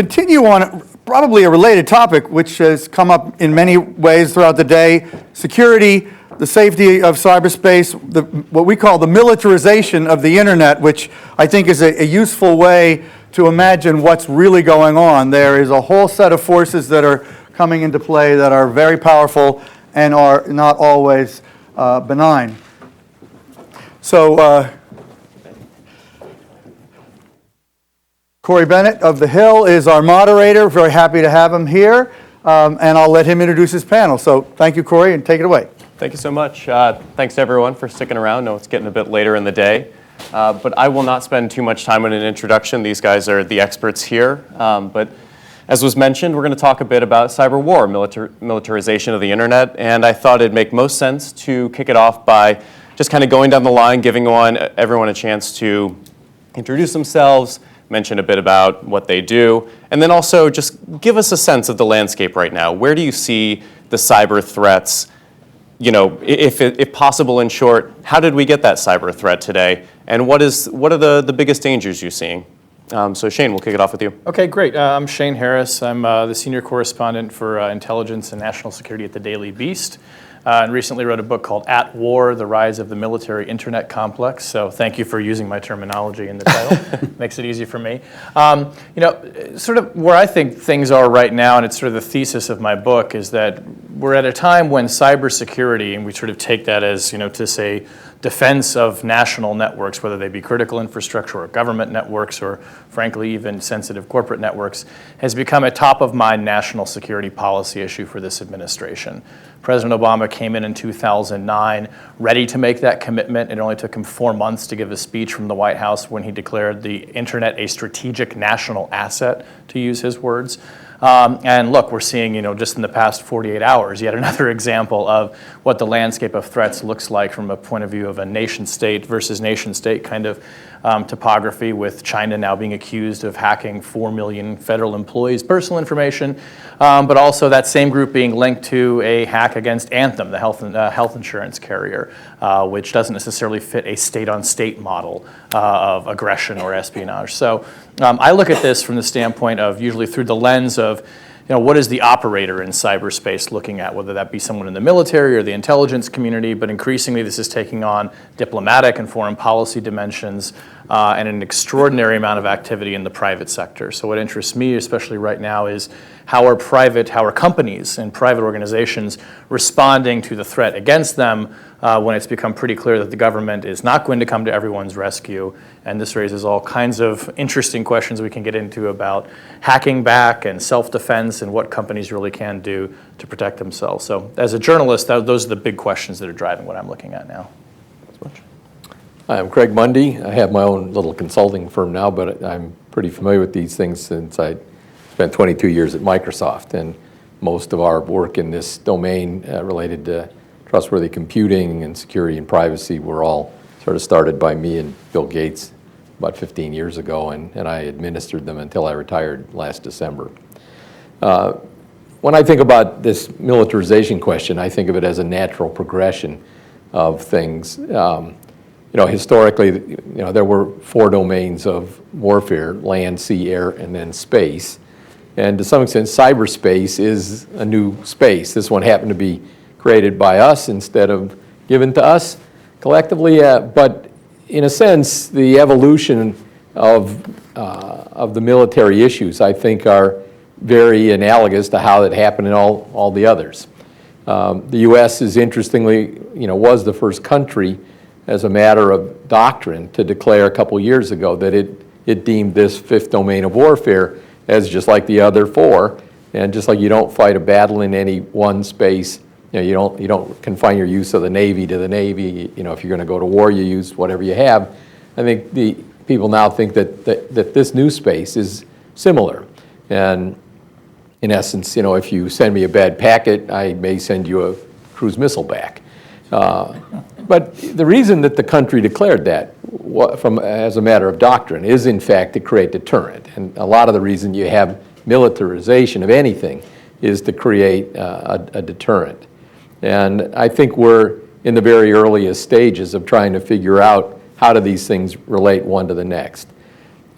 continue on probably a related topic, which has come up in many ways throughout the day: security, the safety of cyberspace, what we call the militarization of the internet, which I think is a useful way to imagine what's really going on. There is a whole set of forces that are coming into play that are very powerful and are not always benign. So Corey Bennett of The Hill is our moderator. Very happy to have him here, and I'll let him introduce his panel. So thank you, Corey, and take it away. Thank you so much. Thanks to everyone for sticking around. I know it's getting a bit later in the day, but I will not spend too much time on an introduction. These guys are the experts here. But as was mentioned, we're going to talk a bit about cyberwar, militarization of the internet, and I thought it'd make most sense to kick it off by just kind of going down the line, giving everyone a chance to introduce themselves, mention a bit about what they do, and then also just give us a sense of the landscape right now. Where do you see the cyber threats? You know, if possible, in short, how did we get that cyber threat today? And what are the biggest dangers you're seeing? So Shane, we'll kick it off with you. Okay, great. I'm Shane Harris. I'm the senior correspondent for intelligence and national security at the Daily Beast. And recently wrote a book called At War, The Rise of the Military Internet Complex. So thank you for using my terminology in the title. Makes it easy for me. You know, sort of where I think things are right now, and it's sort of the thesis of my book, is that we're at a time when cybersecurity, and we sort of take that as, you know, to say defense of national networks, whether they be critical infrastructure or government networks or frankly even sensitive corporate networks, has become a top-of-mind national security policy issue for this administration. President Obama came in 2009 ready to make that commitment. It only took him 4 months to give a speech from the White House when he declared the internet a strategic national asset, to use his words. And look, we're seeing, you know, just in the past 48 hours, yet another example of what the landscape of threats looks like from a point of view of a nation-state versus nation-state kind of topography, with China now being accused of hacking 4 million federal employees' personal information, but also that same group being linked to a hack against Anthem, the health insurance carrier, which doesn't necessarily fit a state-on-state model of aggression or espionage. So I look at this from the standpoint of usually through the lens of, you know, what is the operator in cyberspace looking at, whether that be someone in the military or the intelligence community, but increasingly this is taking on diplomatic and foreign policy dimensions and an extraordinary amount of activity in the private sector. So what interests me, especially right now, is how are companies and private organizations responding to the threat against them when it's become pretty clear that the government is not going to come to everyone's rescue. And this raises all kinds of interesting questions we can get into about hacking back and self-defense and what companies really can do to protect themselves. So as a journalist, those are the big questions that are driving what I'm looking at now. Hi, I'm Craig Mundy. I have my own little consulting firm now, but I'm pretty familiar with these things since I spent 22 years at Microsoft, and most of our work in this domain related to trustworthy computing and security and privacy were all sort of started by me and Bill Gates about 15 years ago, and I administered them until I retired last December. When I think about this militarization question, I think of it as a natural progression of things. You know, historically, you know, there were 4 domains of warfare: land, sea, air, and then space. And to some extent, cyberspace is a new space. This one happened to be created by us instead of given to us collectively. But in a sense, the evolution of the military issues, I think, are very analogous to how it happened in all the others. The U.S. is interestingly, you know, was the first country, as a matter of doctrine, to declare a couple years ago that it deemed this 5th domain of warfare as just like the other 4, and just like you don't fight a battle in any one space, you know, you don't confine your use of the Navy to the Navy. You know, if you're going to go to war, you use whatever you have. I think the people now think that this new space is similar, and in essence, you know, if you send me a bad packet, I may send you a cruise missile back. But the reason that the country declared that as a matter of doctrine is, in fact, to create deterrent. And a lot of the reason you have militarization of anything is to create a deterrent. And I think we're in the very earliest stages of trying to figure out how do these things relate one to the next.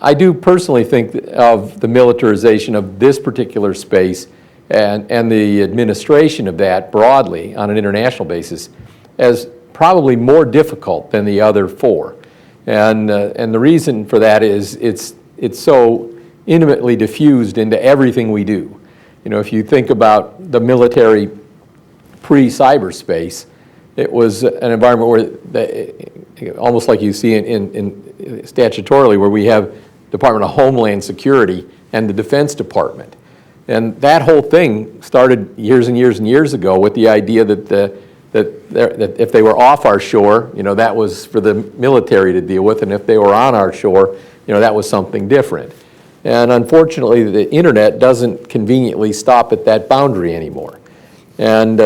I do personally think of the militarization of this particular space and the administration of that broadly on an international basis as probably more difficult than the other four. And the reason for that is it's so intimately diffused into everything we do. You know, if you think about the military pre-cyberspace, it was an environment where, almost like you see in statutorily, where we have Department of Homeland Security and the Defense Department. And that whole thing started years and years and years ago with the idea that if they were off our shore, you know, that was for the military to deal with, and if they were on our shore, you know, that was something different. And unfortunately, the internet doesn't conveniently stop at that boundary anymore. And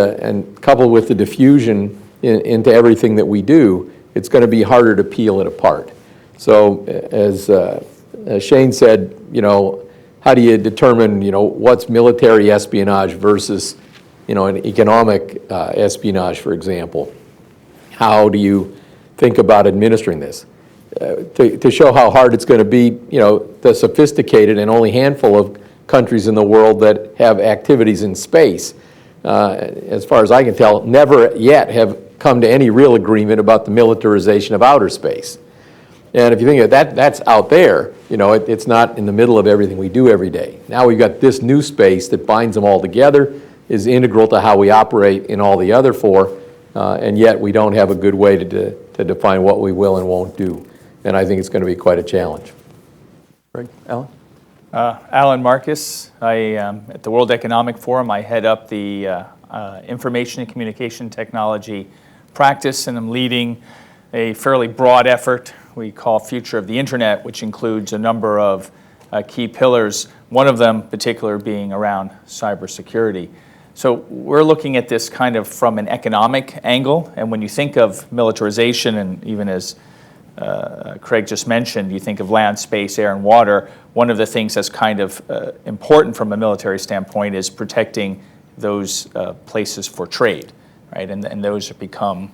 coupled with the diffusion into everything that we do, it's going to be harder to peel it apart. So as Shane said, you know, how do you determine, you know, what's military espionage versus, you know, an economic espionage, for example? How do you think about administering this? To show how hard it's going to be, you know, the sophisticated and only handful of countries in the world that have activities in space, as far as I can tell, never yet have come to any real agreement about the militarization of outer space. And if you think of that, that's out there. You know, it's not in the middle of everything we do every day. Now we've got this new space that binds them all together, is integral to how we operate in all the other four, and yet we don't have a good way to define what we will and won't do. And I think it's going to be quite a challenge. Greg, Alan? Alan Marcus. At the World Economic Forum, I head up the information and communication technology practice, and I'm leading a fairly broad effort we call Future of the Internet, which includes a number of key pillars, one of them particular being around cybersecurity. So we're looking at this kind of from an economic angle, and when you think of militarization, and even as Craig just mentioned, you think of land, space, air, and water, one of the things that's kind of important from a military standpoint is protecting those places for trade, right? And those have become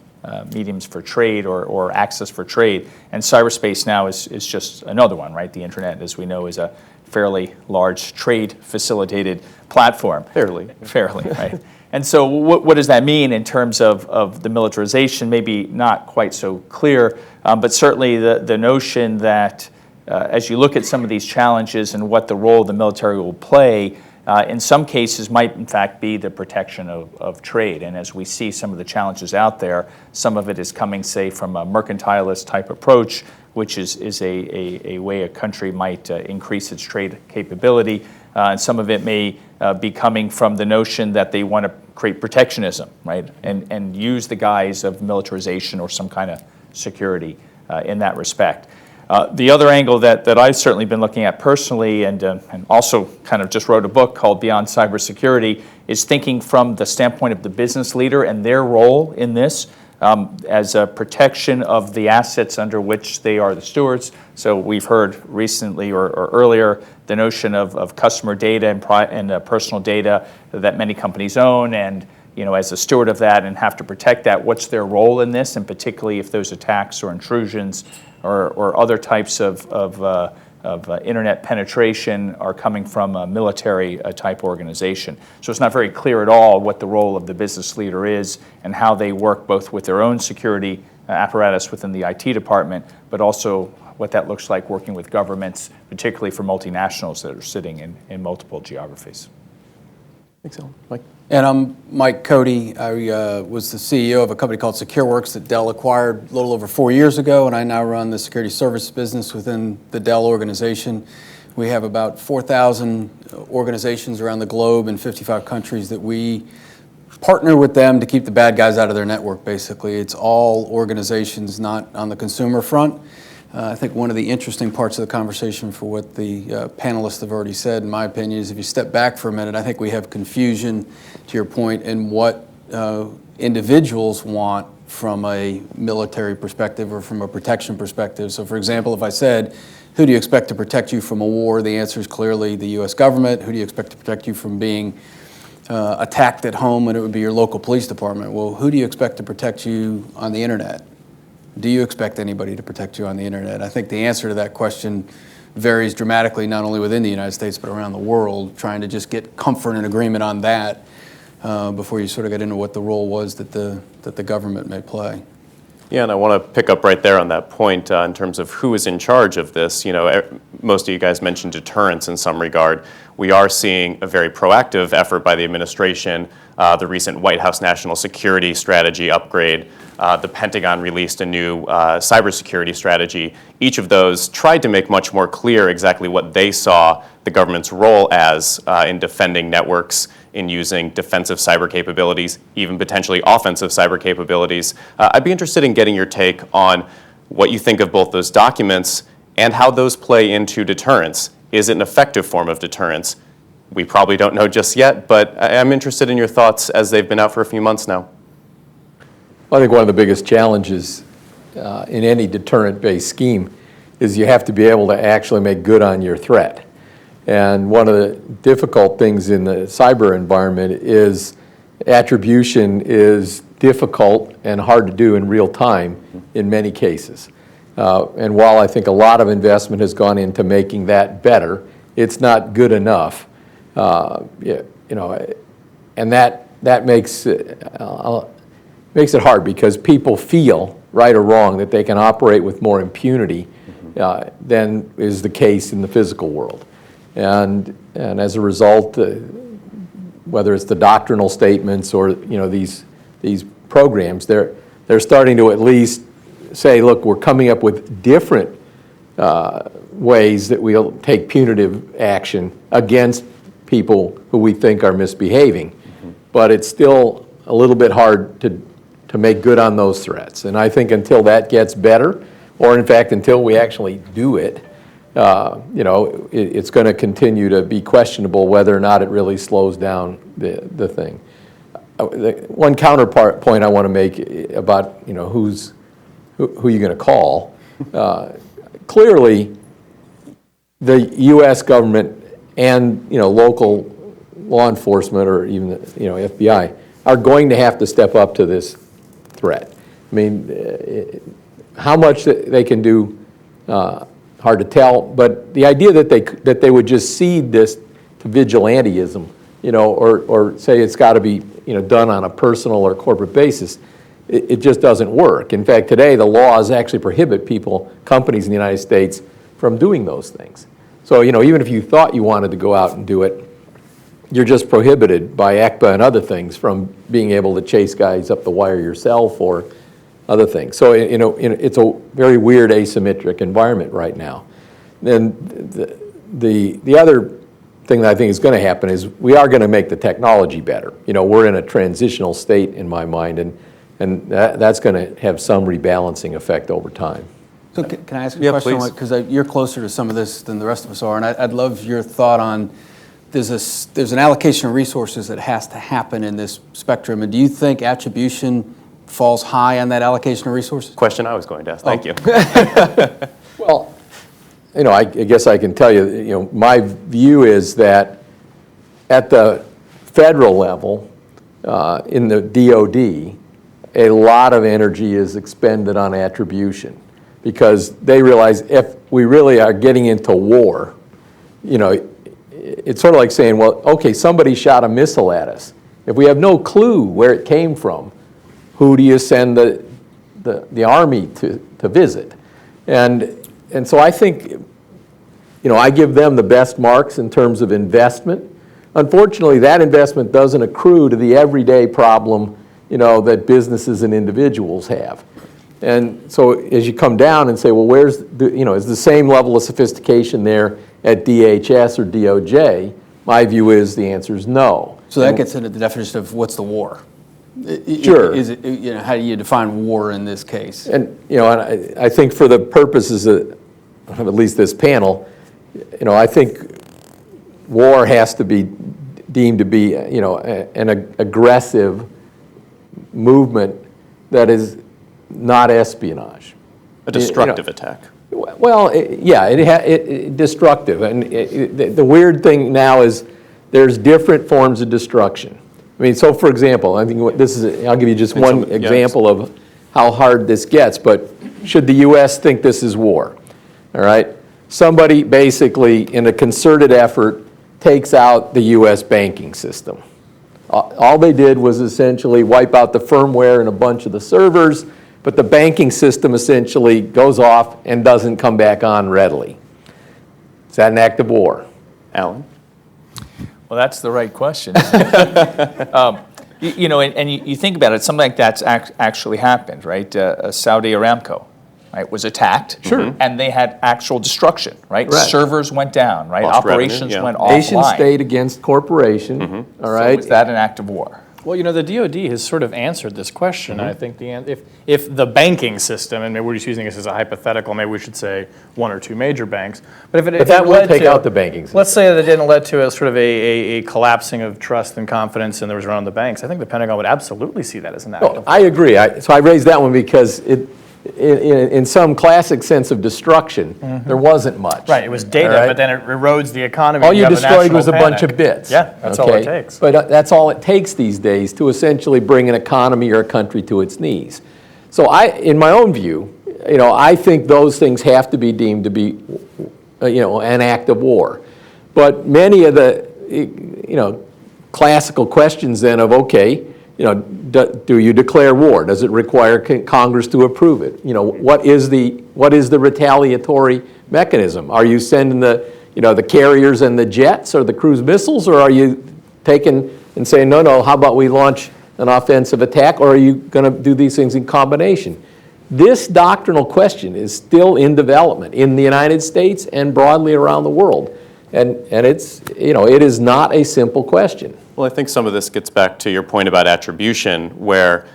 mediums for trade or access for trade. And cyberspace now is just another one, right? The internet, as we know, is a fairly large trade-facilitated platform. Fairly, right? And so what does that mean in terms of the militarization? Maybe not quite so clear, but certainly the notion that as you look at some of these challenges and what the role of the military will play, in some cases might in fact be the protection of trade. And as we see some of the challenges out there, some of it is coming, say, from a mercantilist type approach, which is a way a country might increase its trade capability. And some of it may be coming from the notion that they want to create protectionism, right? And use the guise of militarization or some kind of security in that respect. The other angle that I've certainly been looking at personally, and also kind of just wrote a book called Beyond Cybersecurity, is thinking from the standpoint of the business leader and their role in this as a protection of the assets under which they are the stewards. So we've heard recently or earlier the notion of customer data and personal data that many companies own, and you know, as a steward of that and have to protect that, what's their role in this, and particularly if those attacks or intrusions or other types of internet penetration are coming from a military type organization. So it's not very clear at all what the role of the business leader is and how they work both with their own security apparatus within the IT department, but also what that looks like working with governments, particularly for multinationals that are sitting in multiple geographies. Thanks, Alan. Mike? And I'm Mike Cody. I was the CEO of a company called SecureWorks that Dell acquired a little over 4 years ago, and I now run the security service business within the Dell organization. We have about 4,000 organizations around the globe in 55 countries that we partner with them to keep the bad guys out of their network, basically. It's all organizations, not on the consumer front. I think one of the interesting parts of the conversation for what the panelists have already said, in my opinion, is if you step back for a minute, I think we have confusion, to your point, in what individuals want from a military perspective or from a protection perspective. So for example, if I said, who do you expect to protect you from a war? The answer is clearly the U.S. government. Who do you expect to protect you from being attacked at home? And it would be your local police department. Well, who do you expect to protect you on the internet? Do you expect anybody to protect you on the internet? I think the answer to that question varies dramatically, not only within the United States, but around the world, trying to just get comfort and agreement on that before you sort of get into what the role was that the government may play. Yeah, and I want to pick up right there on that point in terms of who is in charge of this. You know, most of you guys mentioned deterrence in some regard. We are seeing a very proactive effort by the administration, the recent White House national security strategy upgrade, the Pentagon released a new cybersecurity strategy. Each of those tried to make much more clear exactly what they saw the government's role as in defending networks, in using defensive cyber capabilities, even potentially offensive cyber capabilities. I'd be interested in getting your take on what you think of both those documents and how those play into deterrence. Is it an effective form of deterrence? We probably don't know just yet, but I'm interested in your thoughts as they've been out for a few months now. I think one of the biggest challenges in any deterrent-based scheme is you have to be able to actually make good on your threat. And one of the difficult things in the cyber environment is attribution is difficult and hard to do in real time in many cases. And while I think a lot of investment has gone into making that better, it's not good enough. You know, and that makes it hard because people feel, right or wrong, that they can operate with more impunity than is the case in the physical world. And as a result, whether it's the doctrinal statements or these programs, they're starting to at least say, look, we're coming up with different ways that we'll take punitive action against people who we think are misbehaving. But it's still a little bit hard to make good on those threats. And I think until that gets better, or in fact until we actually do it, it's going to continue to be questionable whether or not it really slows down the thing. One counterpoint I want to make about who you're going to call. Clearly, the U.S. government and local law enforcement or even the FBI are going to have to step up to this threat. I mean, how much they can do, hard to tell. But the idea that they would just cede this to vigilantism, or say it's got to be done on a personal or corporate basis, it just doesn't work. In fact, today the laws actually prohibit companies in the United States from doing those things. So even if you thought you wanted to go out and do it, you're just prohibited by ECPA and other things from being able to chase guys up the wire yourself or other things. So it's a very weird asymmetric environment right now. Then the other thing that I think is going to happen is we are going to make the technology better. We're in a transitional state in my mind, and that's going to have some rebalancing effect over time. So can I ask a question? Because you're closer to some of this than the rest of us are, and I'd love your thought on there's an allocation of resources that has to happen in this spectrum, and do you think attribution falls high on that allocation of resources? Question I was going to ask. Thank you. Well, I guess I can tell you, my view is that at the federal level, in the DOD, a lot of energy is expended on attribution because they realize if we really are getting into war, it's sort of like saying, well, okay, somebody shot a missile at us. If we have no clue where it came from, who do you send the Army to visit? And so I think, I give them the best marks in terms of investment. Unfortunately, that investment doesn't accrue to the everyday problem, that businesses and individuals have. And so as you come down and say, well, is the same level of sophistication there at DHS or DOJ? My view is the answer is no. So that gets into the definition of what's the war. Sure. Is it, how do you define war in this case? And, and I think for the purposes of at least this panel, I think war has to be deemed to be, an aggressive movement that is not espionage. A destructive attack. Well, it destructive. And the weird thing now is there's different forms of destruction. I mean, so for example, I think I'll give you just one example of how hard this gets, but should the U.S. think this is war? All right? somebody basically, in a concerted effort, takes out the U.S. banking system. All they did was essentially wipe out the firmware and a bunch of the servers, but the banking system essentially goes off and doesn't come back on readily. Is that an act of war? Alan? Well, that's the right question. You think about it, something like that's actually happened, right? Saudi Aramco, right, was attacked. Sure. And they had actual destruction, right? Right. Servers went down, right? Lost Operations revenue, yeah. went offline. Nation state against corporation, all right? So is that an act of war? Well, the DoD has sort of answered this question. I think if the banking system, and maybe we're just using this as a hypothetical, maybe we should say one or two major banks. But if that it will led take to, out the banking system. Let's say that it didn't lead to a sort of a collapsing of trust and confidence, and there was around the banks. I think the Pentagon would absolutely see that as an act of war. I agree. So I raised that one because in some classic sense of destruction, there wasn't much. Right, it was data, All right? but then it erodes the economy. All and you have a destroyed national was a bunch panic. of bits. Yeah, that's all it okay? takes. But that's all it takes these days to essentially bring an economy or a country to its knees. So in my own view, I think those things have to be deemed to be, an act of war. But many of the, classical questions then of, okay, do you declare war? Does it require Congress to approve it? What is the retaliatory mechanism? Are you sending the carriers and the jets or the cruise missiles, or are you taking and saying, no, how about we launch an offensive attack, or are you going to do these things in combination? This doctrinal question is still in development in the United States and broadly around the world. And it's, it is not a simple question. Well, I think some of this gets back to your point about attribution, where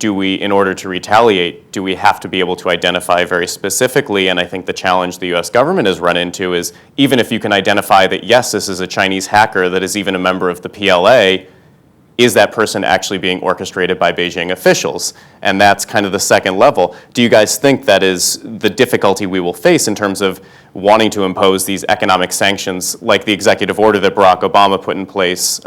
in order to retaliate, do we have to be able to identify very specifically? And I think the challenge the U.S. government has run into is, even if you can identify that, yes, this is a Chinese hacker that is even a member of the PLA, is that person actually being orchestrated by Beijing officials? And that's kind of the second level. Do you guys think that is the difficulty we will face in terms of wanting to impose these economic sanctions, like the executive order that Barack Obama put in place?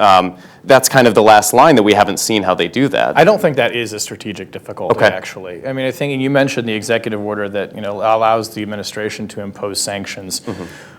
That's kind of the last line that we haven't seen how they do that. I don't think that is a strategic difficulty, Okay. actually. I mean, I think you mentioned the executive order that allows the administration to impose sanctions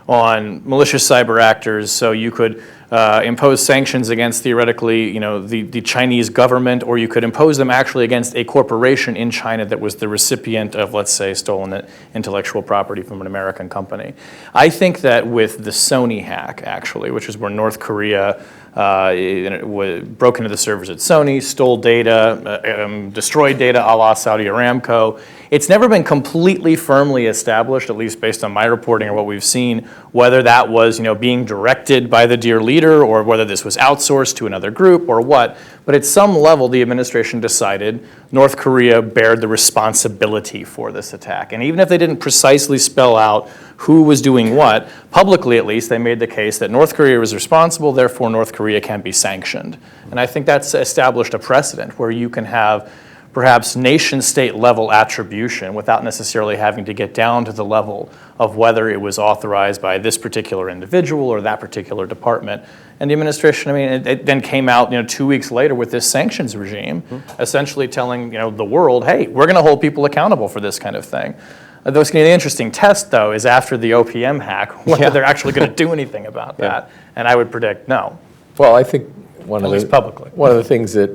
on malicious cyber actors. So you could impose sanctions against theoretically, the Chinese government, or you could impose them actually against a corporation in China that was the recipient of, let's say, stolen intellectual property from an American company. I think that with the Sony hack, actually, which is where North Korea broke into the servers at Sony, stole data, destroyed data a la Saudi Aramco. It's never been completely firmly established, at least based on my reporting or what we've seen, whether that was being directed by the dear leader or whether this was outsourced to another group or what. But at some level, the administration decided North Korea bared the responsibility for this attack. And even if they didn't precisely spell out who was doing what, publicly at least, they made the case that North Korea was responsible, therefore North Korea can be sanctioned. And I think that's established a precedent where you can have perhaps nation-state level attribution without necessarily having to get down to the level of whether it was authorized by this particular individual or that particular department. And the administration, it then came out 2 weeks later with this sanctions regime, essentially telling the world, hey, we're going to hold people accountable for this kind of thing. The interesting test, though, is after the OPM hack, whether they're actually going to do anything about that. And I would predict no. Well, I think one At of least publicly. one of the things that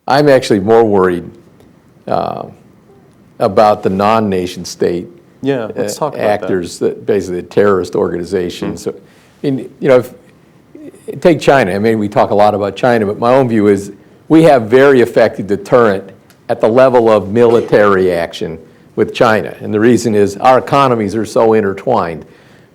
I'm actually more worried about the non-nation state Let's talk about actors, that basically the terrorist organizations. So, if take China. We talk a lot about China, but my own view is we have very effective deterrent at the level of military action with China. And the reason is our economies are so intertwined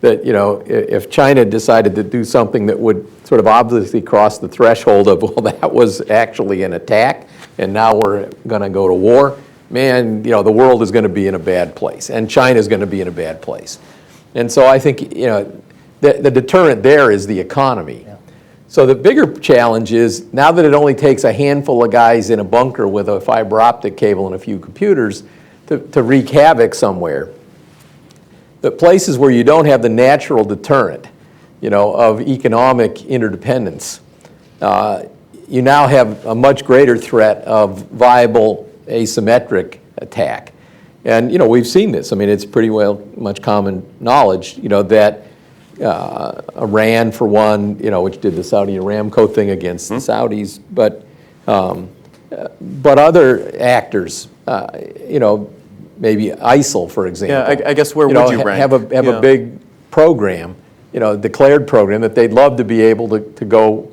that, if China decided to do something that would sort of obviously cross the threshold of, well, that was actually an attack, and now we're going to go to war, man, the world is going to be in a bad place, and China is going to be in a bad place. And so I think, the deterrent there is the economy. Yeah. So the bigger challenge is, now that it only takes a handful of guys in a bunker with a fiber optic cable and a few computers to wreak havoc somewhere, the places where you don't have the natural deterrent, of economic interdependence, you now have a much greater threat of viable asymmetric attack. And, we've seen this. I mean, it's pretty well much common knowledge, that Iran, for one, which did the Saudi Aramco thing against the Saudis, but other actors, maybe ISIL, for example. Yeah, I guess where would you rank? Have a big program, declared program that they'd love to be able to go,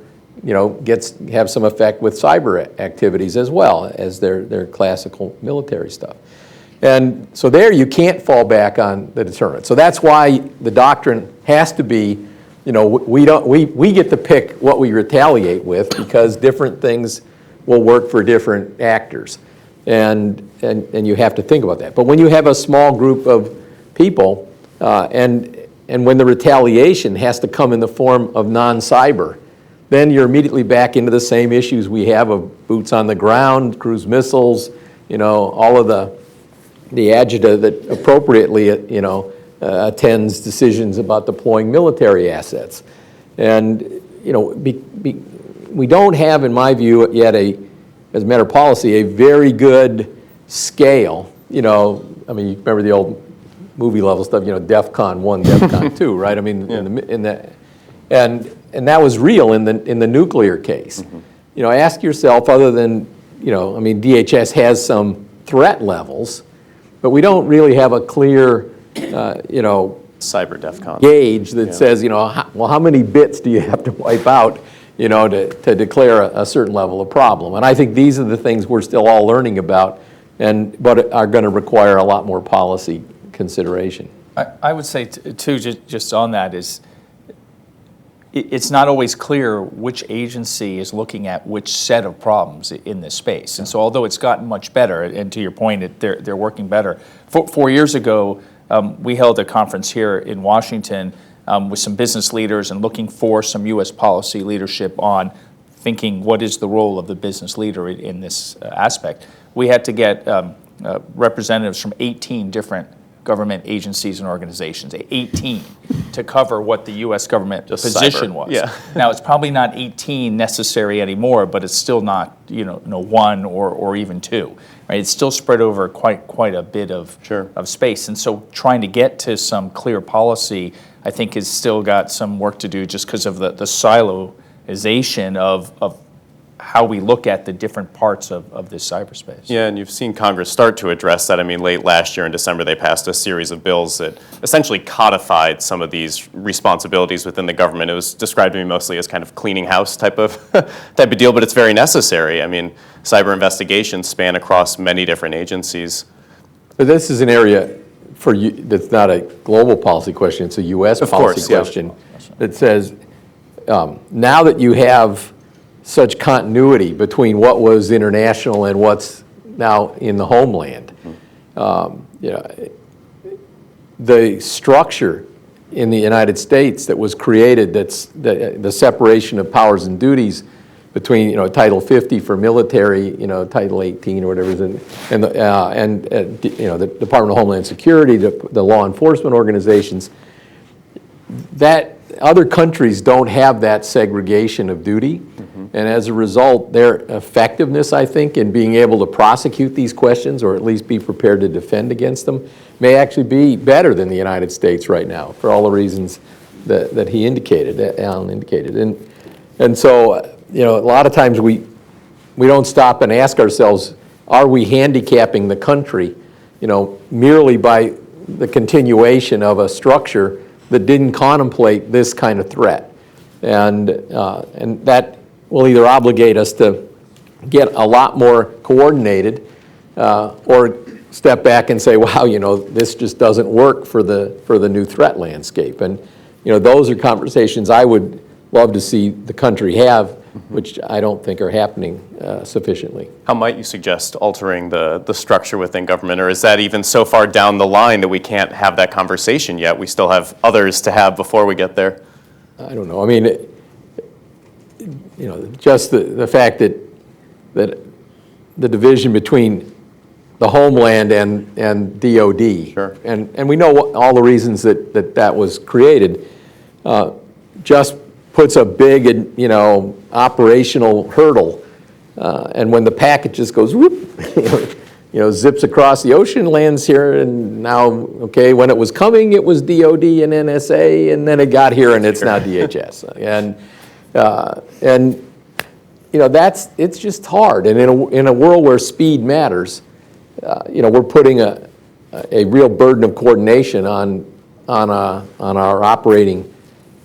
have some effect with cyber activities as well as their classical military stuff. And so there you can't fall back on the deterrent. So that's why the doctrine has to be, we get to pick what we retaliate with, because different things will work for different actors. And you have to think about that. But when you have a small group of people, and when the retaliation has to come in the form of non-cyber, then you're immediately back into the same issues we have of boots on the ground, cruise missiles, all of the agita that appropriately, attends decisions about deploying military assets. And, we don't have, in my view, yet as a matter of policy, a very good scale. I mean, you remember the old movie level stuff, DEFCON 1, DEFCON 2, right? I mean, and that was real in the nuclear case. Ask yourself, other than, I mean, DHS has some threat levels, but we don't really have a clear, cyber DEFCON gauge that says, how many bits do you have to wipe out, to declare a certain level of problem? And I think these are the things we're still all learning about, but are going to require a lot more policy consideration. I would say, too, just on that is, it's not always clear which agency is looking at which set of problems in this space. And so although it's gotten much better, and to your point, they're working better. 4 years ago, we held a conference here in Washington with some business leaders and looking for some U.S. policy leadership on thinking what is the role of the business leader in this aspect. We had to get representatives from 18 different government agencies and organizations, 18, to cover what the U.S. government position was. Yeah. Now, it's probably not 18 necessary anymore, but it's still not, one or even two. Right? It's still spread over quite a bit of space. And so trying to get to some clear policy, I think, has still got some work to do just because of the siloization of how we look at the different parts of this cyberspace. Yeah, and you've seen Congress start to address that. I mean, late last year in December, they passed a series of bills that essentially codified some of these responsibilities within the government. It was described to me mostly as kind of cleaning house type of deal, but it's very necessary. I mean, cyber investigations span across many different agencies. But this is an area for you that's not a global policy question, it's a U.S. policy question that says, now that you have such continuity between what was international and what's now in the homeland. The structure in the United States that was created, the separation of powers and duties between Title 50 for military, Title 18 or whatever, and the Department of Homeland Security, the law enforcement organizations, that other countries don't have that segregation of duty. And as a result, their effectiveness, I think, in being able to prosecute these questions, or at least be prepared to defend against them, may actually be better than the United States right now, for all the reasons that Alan indicated. And so, a lot of times we don't stop and ask ourselves, are we handicapping the country, merely by the continuation of a structure that didn't contemplate this kind of threat? And that will either obligate us to get a lot more coordinated, or step back and say, wow, this just doesn't work for the new threat landscape. And those are conversations I would love to see the country have, which I don't think are happening sufficiently. How might you suggest altering the structure within government, or is that even so far down the line that we can't have that conversation yet? We still have others to have before we get there? I don't know. I mean, just the fact that the division between the homeland and DOD, Sure. and we know all the reasons that was created, just puts a big, operational hurdle, and when the packet just goes whoop, zips across the ocean, lands here, and now, okay, when it was coming, it was DOD and NSA, and then it got here, and it's now DHS. And it's just hard. And in a world where speed matters, we're putting a real burden of coordination on our operating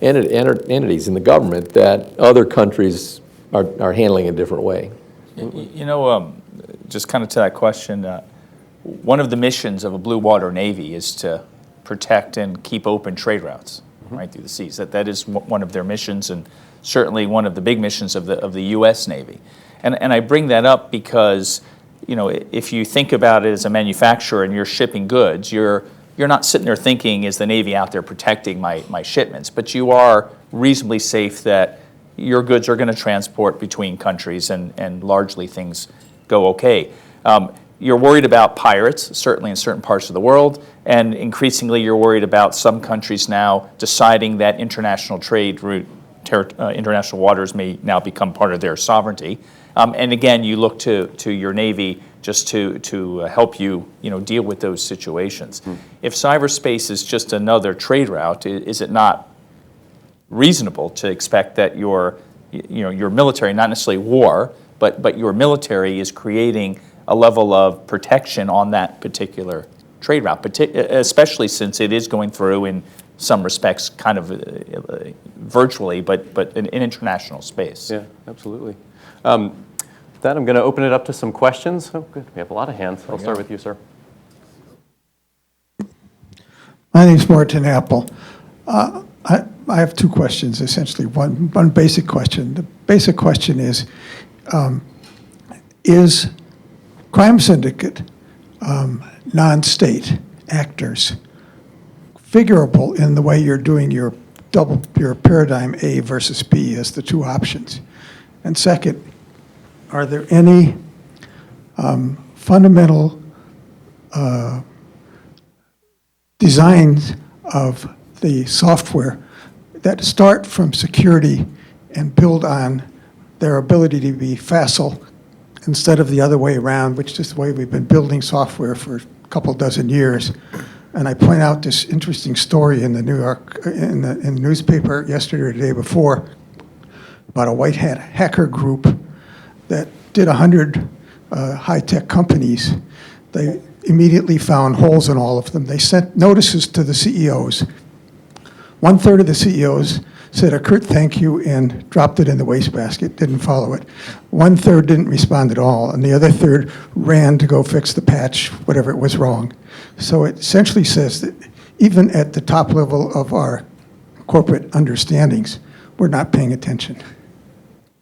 entities in the government that other countries are handling a different way. Just kind of to that question, one of the missions of a blue water navy is to protect and keep open trade routes right through the seas. That is one of their missions, and certainly one of the big missions of the U.S. Navy. And I bring that up because if you think about it as a manufacturer and you're shipping goods, you're not sitting there thinking, is the Navy out there protecting my shipments? But you are reasonably safe that your goods are going to transport between countries, and largely things go okay. You're worried about pirates, certainly in certain parts of the world, and increasingly you're worried about some countries now deciding that international trade route, international waters may now become part of their sovereignty. And again, you look to your Navy just to help you, deal with those situations. If cyberspace is just another trade route, is it not reasonable to expect that your military, not necessarily war, but your military is creating a level of protection on that particular trade route, especially since it is going through, in some respects, kind of virtually, but in international space? Yeah, absolutely. With that, I'm going to open it up to some questions. Oh, good. We have a lot of hands. I'll start with you, sir. My name's Martin Apple. I have two questions, essentially. One basic question. The basic question is crime syndicate non-state actors figurable in the way you're doing your paradigm A versus B as the two options? And second, are there any fundamental designs of the software that start from security and build on their ability to be facile instead of the other way around, which is the way we've been building software for a couple dozen years? And I point out this interesting story in the in the newspaper yesterday or the day before about a white hat hacker group that did 100 high-tech companies. They immediately found holes in all of them. They sent notices to the CEOs. 1/3 of the CEOs said a curt thank you and dropped it in the wastebasket, didn't follow it. 1/3 didn't respond at all, and the other third ran to go fix the patch, whatever it was wrong. So it essentially says that even at the top level of our corporate understandings, we're not paying attention.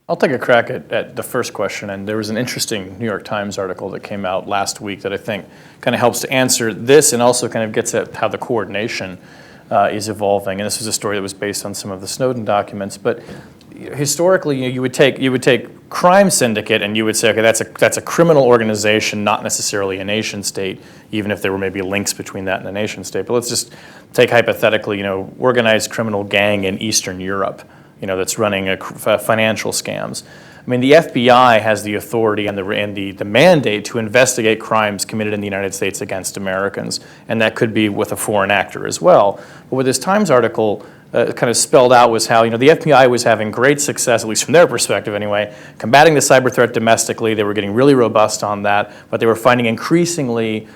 I'll take a crack at the first question, and there was an interesting New York Times article that came out last week that I think kind of helps to answer this and also kind of gets at how the coordination is evolving. And this was a story that was based on some of the Snowden documents. But historically, you would take crime syndicate and you would say, okay, that's a criminal organization, not necessarily a nation state, even if there were maybe links between that and a nation state. But let's just take hypothetically, organized criminal gang in Eastern Europe, that's running financial scams. I mean, the FBI has the authority and the mandate to investigate crimes committed in the United States against Americans, and that could be with a foreign actor as well. But what this Times article kind of spelled out was how the FBI was having great success, at least from their perspective anyway, combating the cyber threat domestically. They were getting really robust on that, but they were finding increasingly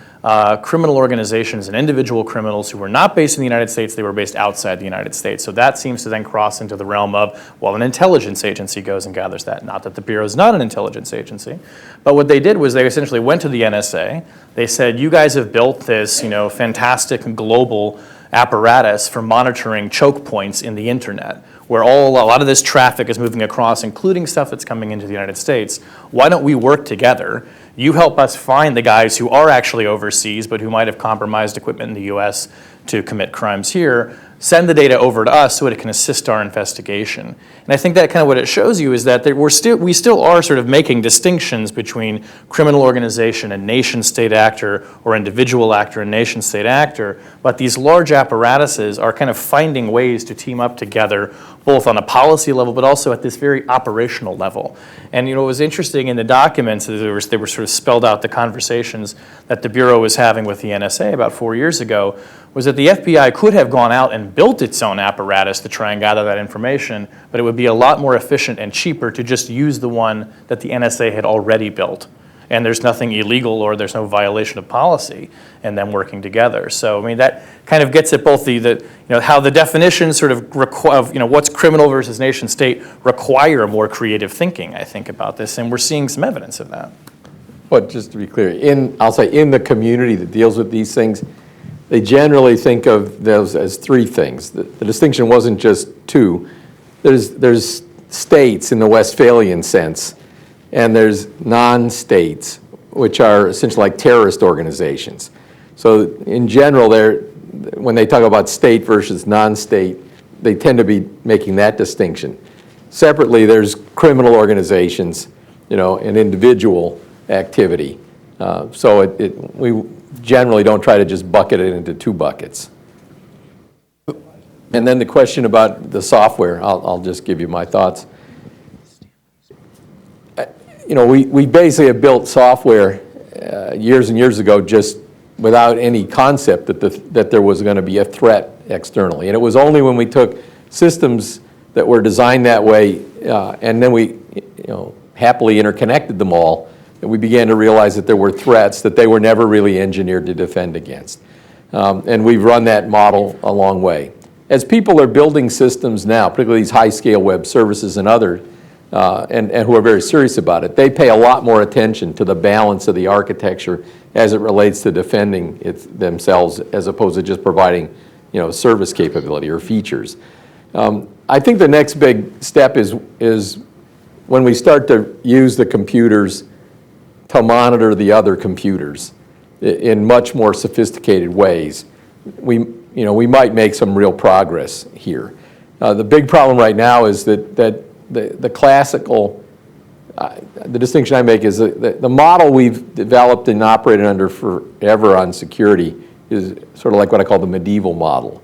criminal organizations and individual criminals who were not based in the United States, they were based outside the United States. So that seems to then cross into the realm of, well, an intelligence agency goes and gathers that. Not that the Bureau is not an intelligence agency, but what they did was they essentially went to the NSA. They said, you guys have built this, fantastic global apparatus for monitoring choke points in the internet, where a lot of this traffic is moving across, including stuff that's coming into the United States. Why don't we work together? You help us find the guys who are actually overseas, but who might have compromised equipment in the U.S. to commit crimes here. Send the data over to us so it can assist our investigation. And I think that kind of what it shows you is that we still are sort of making distinctions between criminal organization and nation-state actor, or individual actor and nation-state actor, but these large apparatuses are kind of finding ways to team up together both on a policy level, but also at this very operational level. And what was interesting in the documents is they were sort of spelled out the conversations that the Bureau was having with the NSA about 4 years ago, was that the FBI could have gone out and built its own apparatus to try and gather that information, but it would be a lot more efficient and cheaper to just use the one that the NSA had already built. And there's nothing illegal or there's no violation of policy in them working together. So, I mean, that kind of gets at both how the definitions sort of what's criminal versus nation state require more creative thinking, I think, about this. And we're seeing some evidence of that. But just to be clear, I'll say in the community that deals with these things, they generally think of those as three things. The distinction wasn't just two. There's states in the Westphalian sense, and there's non-states, which are essentially like terrorist organizations. So in general, when they talk about state versus non-state, they tend to be making that distinction. Separately, there's criminal organizations, and individual activity. So we generally don't try to just bucket it into two buckets. And then the question about the software, I'll just give you my thoughts. We basically have built software years and years ago just without any concept that there was going to be a threat externally. And it was only when we took systems that were designed that way and then we happily interconnected them all that we began to realize that there were threats that they were never really engineered to defend against. And we've run that model a long way. As people are building systems now, particularly these high-scale web services and others, and who are very serious about it, they pay a lot more attention to the balance of the architecture as it relates to defending themselves as opposed to just providing service capability or features. I think the next big step is when we start to use the computers to monitor the other computers in much more sophisticated ways. We might make some real progress here. The big problem right now is that the classical, the distinction I make is that the model we've developed and operated under forever on security is sort of like what I call the medieval model,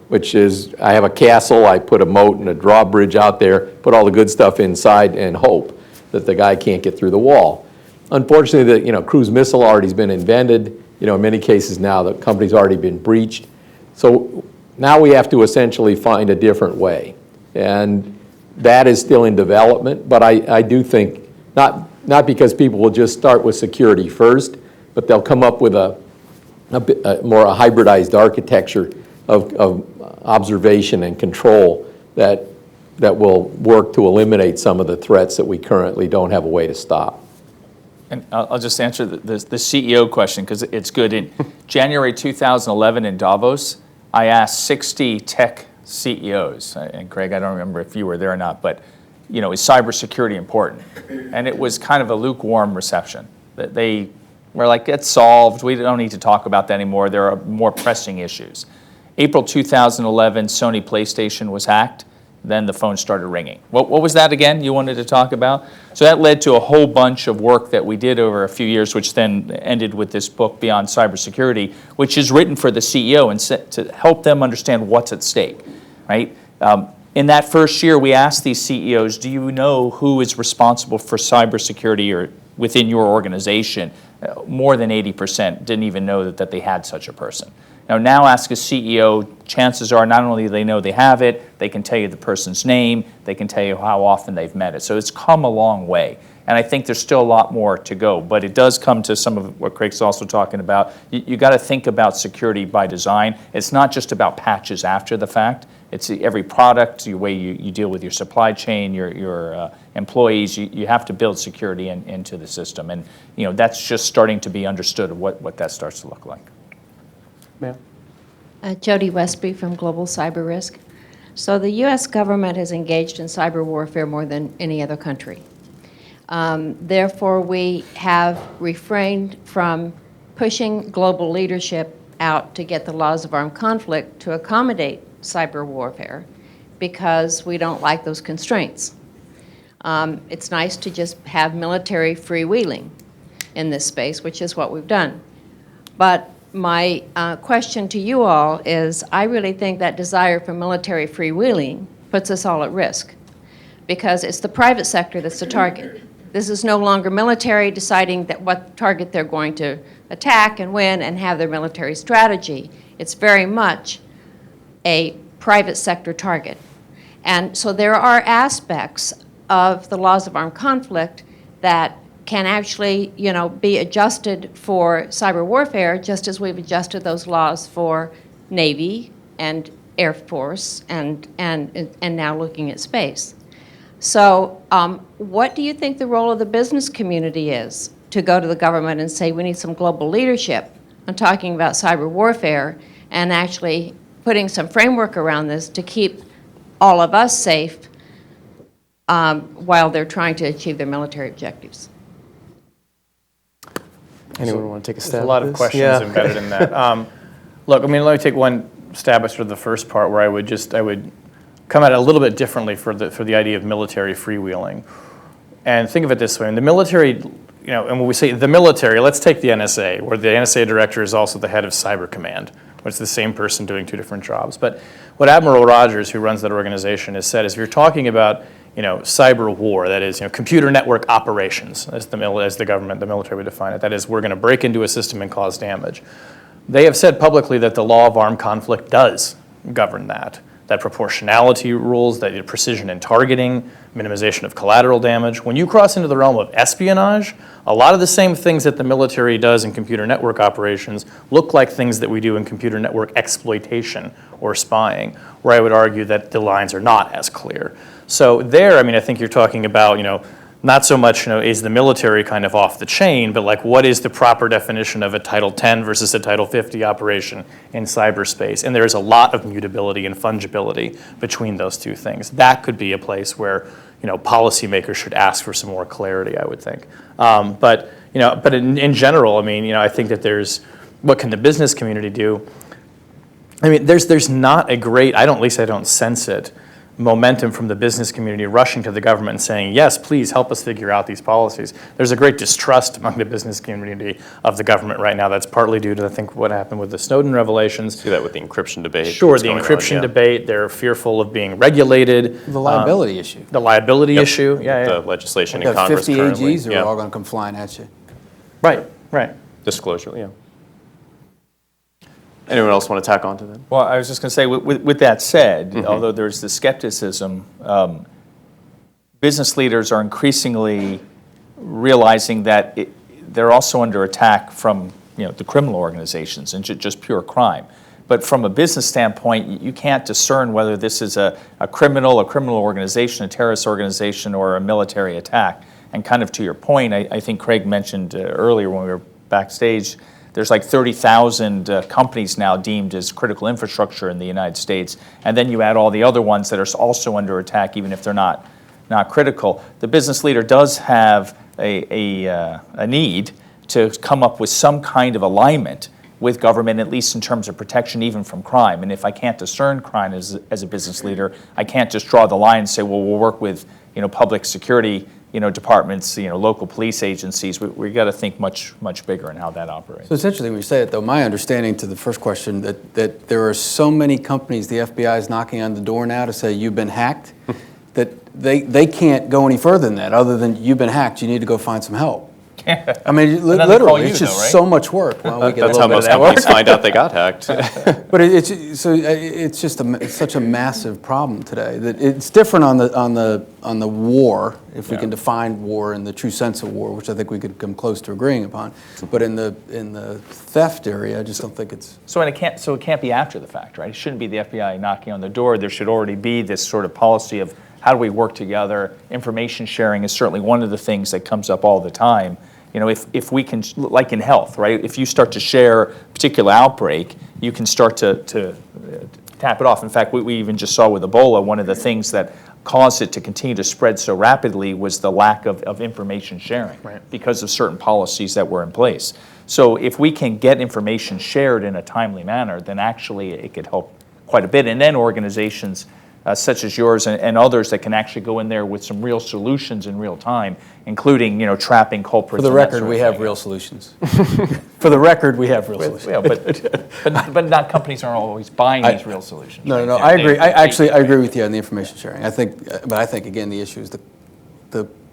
which is I have a castle, I put a moat and a drawbridge out there, put all the good stuff inside and hope that the guy can't get through the wall. Unfortunately, the cruise missile already has been invented. In many cases now the company's already been breached. So now we have to essentially find a different way. And that is still in development, but I do think, not because people will just start with security first, but they'll come up with a more hybridized architecture of observation and control that will work to eliminate some of the threats that we currently don't have a way to stop. And I'll just answer the CEO question because it's good. In January 2011 in Davos, I asked 60 tech CEOs, and Craig, I don't remember if you were there or not, but is cybersecurity important? And it was kind of a lukewarm reception. They were like, it's solved, we don't need to talk about that anymore, there are more pressing issues. April 2011, Sony PlayStation was hacked. Then the phone started ringing. What was that again you wanted to talk about? So that led to a whole bunch of work that we did over a few years, which then ended with this book, Beyond Cybersecurity, which is written for the CEO and to help them understand what's at stake, right? In that first year, we asked these CEOs, do you know who is responsible for cybersecurity or within your organization? More than 80% didn't even know that they had such a person. Now ask a CEO, chances are not only do they know they have it, they can tell you the person's name, they can tell you how often they've met it. So it's come a long way. And I think there's still a lot more to go, but it does come to some of what Craig's also talking about. You got to think about security by design. It's not just about patches after the fact. It's every product, the way you deal with your supply chain, your employees. You have to build security into the system. And that's just starting to be understood of what that starts to look like. Ma'am? Jody Westby from Global Cyber Risk. So the U.S. government has engaged in cyber warfare more than any other country. Therefore, we have refrained from pushing global leadership out to get the laws of armed conflict to accommodate cyber warfare because we don't like those constraints. It's nice to just have military freewheeling in this space, which is what we've done. But my question to you all is, I really think that desire for military freewheeling puts us all at risk, because it's the private sector that's the target. This is no longer military deciding that what target they're going to attack and win and have their military strategy. It's very much a private sector target. And so there are aspects of the laws of armed conflict that can actually, be adjusted for cyber warfare, just as we've adjusted those laws for Navy and Air Force and now looking at space. So what do you think the role of the business community is to go to the government and say we need some global leadership on talking about cyber warfare and actually putting some framework around this to keep all of us safe while they're trying to achieve their military objectives? Anyone want to take a stab There's a lot at of this? questions Yeah. embedded in that. Look, let me take one stab at sort of the first part where I would come at it a little bit differently for the idea of military freewheeling. And think of it this way, in the military, and when we say the military, let's take the NSA, where the NSA director is also the head of Cyber Command, where it's the same person doing two different jobs. But what Admiral Rogers, who runs that organization, has said is if you're talking about cyber war, that is, computer network operations, as the government, the military would define it. That is, we're going to break into a system and cause damage. They have said publicly that the law of armed conflict does govern that proportionality rules, that precision in targeting, minimization of collateral damage. When you cross into the realm of espionage, a lot of the same things that the military does in computer network operations look like things that we do in computer network exploitation or spying, where I would argue that the lines are not as clear. So there, I think you're talking about, not so much, is the military kind of off the chain, but like what is the proper definition of a Title 10 versus a Title 50 operation in cyberspace? And there is a lot of mutability and fungibility between those two things. That could be a place where, policymakers should ask for some more clarity, I would think. But in general, I think that there's, what can the business community do? There's not a great, at least I don't sense it, momentum from the business community rushing to the government and saying, yes, please help us figure out these policies. There's a great distrust among the business community of the government right now. That's partly due to, I think, what happened with the Snowden revelations. See that with the encryption debate. Sure, the encryption debate. They're fearful of being regulated. The liability issue. The liability issue, yeah. The legislation in Got Congress 50 currently. AGs are all going to come flying at you. Right. Disclosure, yeah. Anyone else want to tack on to that? Well, I was just going to say, with that said, although there's the skepticism, business leaders are increasingly realizing that they're also under attack from the criminal organizations and just pure crime. But from a business standpoint, you can't discern whether this is a criminal organization, a terrorist organization, or a military attack. And kind of to your point, I think Craig mentioned earlier when we were backstage, there's like 30,000 companies now deemed as critical infrastructure in the United States. And then you add all the other ones that are also under attack, even if they're not critical. The business leader does have a need to come up with some kind of alignment with government, at least in terms of protection, even from crime. And if I can't discern crime as a business leader, I can't just draw the line and say, well, we'll work with public security departments, local police agencies. We got to think much bigger in how that operates. So it's interesting when you say it, though. My understanding to the first question that there are so many companies the FBI is knocking on the door now to say you've been hacked, that they can't go any further than that. Other than you've been hacked, you need to go find some help. Literally, it's just so much work. Well, we get That's a how little bit most of that companies work. find out they got hacked. But it's such a massive problem today that it's different on the war, if we can define war in the true sense of war, which I think we could come close to agreeing upon. But in the theft area, I just don't think it's. So it can't be after the fact, right? It shouldn't be the FBI knocking on the door. There should already be this sort of policy of how do we work together. Information sharing is certainly one of the things that comes up all the time. If we can, like in health, right? If you start to share a particular outbreak, you can start to tap it off. In fact, we even just saw with Ebola, one of the things that caused it to continue to spread so rapidly was the lack of information sharing because of certain policies that were in place. So if we can get information shared in a timely manner, then actually it could help quite a bit. And then organizations such as yours and others that can actually go in there with some real solutions in real time, including, trapping culprits. For the and that record, sort of we have thing. real solutions. For the record, we have real solutions. Yeah, but not companies aren't always buying these real solutions. No, right? no, no, They- I agree. they- I agree with you on the information sharing. But I think, again, the issue is the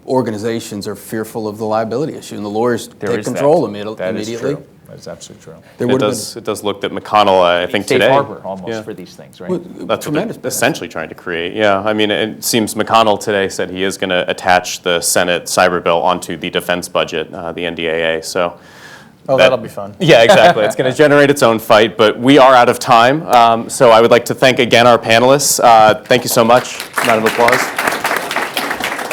organizations are fearful of the liability issue, and the lawyers There take is that. control That immediately. is true. That's absolutely true. There It would have does look that McConnell, I think Safe today. harbor almost Yeah. for these things, right? been That's what tremendous. they're essentially trying to create, yeah. I mean, it seems McConnell today said he is going to attach the Senate cyber bill onto the defense budget, the NDAA, so. Oh, that'll be fun. Yeah, exactly. It's going to generate its own fight, but we are out of time. So I would like to thank again our panelists. Thank you so much. Round of applause.